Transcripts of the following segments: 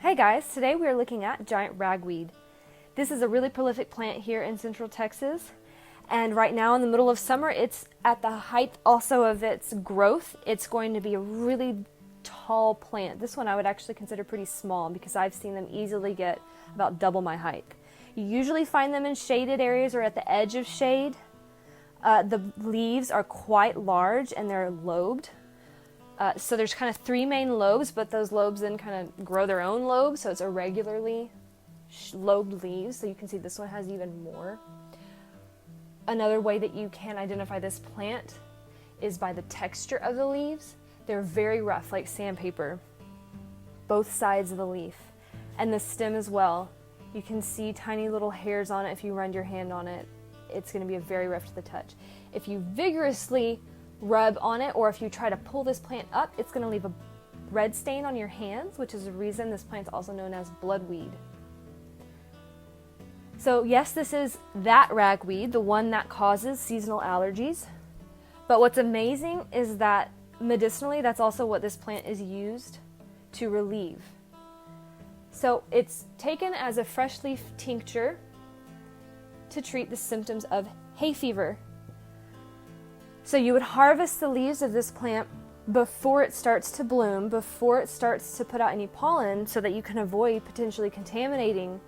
Hey guys, today we are looking at giant ragweed. This is a really prolific plant here in Central Texas, and right now in the middle of summer it's at the height also of its growth. It's going to be a really tall plant. This one I would actually consider pretty small because I've seen them easily get about double my height. You usually find them in shaded areas or at the edge of shade. The leaves are quite large and they're lobed. So there's kind of three main lobes, but those lobes then kind of grow their own lobes, so it's irregularly lobed leaves. So you can see this one has even more. Another way that you can identify this plant is by the texture of the leaves. They're very rough, like sandpaper, both sides of the leaf. And the stem as well. You can see tiny little hairs on it if you run your hand on it. It's going to be very rough to the touch. If you vigorously rub on it, or if you try to pull this plant up, it's going to leave a red stain on your hands, which is the reason this plant is also known as bloodweed. So yes, this is that ragweed, the one that causes seasonal allergies. But what's amazing is that medicinally, that's also what this plant is used to relieve. So it's taken as a fresh leaf tincture to treat the symptoms of hay fever. So you would harvest the leaves of this plant before it starts to bloom, before it starts to put out any pollen, so that you can avoid potentially contaminating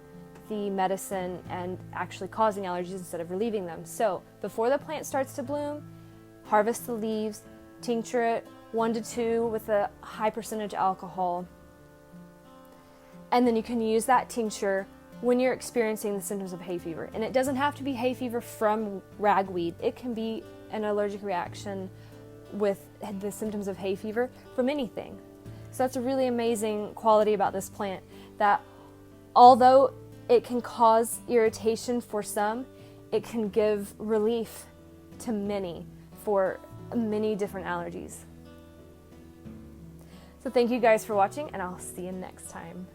the medicine and actually causing allergies instead of relieving them. So before the plant starts to bloom, harvest the leaves, tincture it 1 to 2 with a high percentage alcohol, and then you can use that tincture when you're experiencing the symptoms of hay fever. And it doesn't have to be hay fever from ragweed. It can be an allergic reaction with the symptoms of hay fever from anything. So that's a really amazing quality about this plant, that although it can cause irritation for some, it can give relief to many for many different allergies. So thank you guys for watching, and I'll see you next time.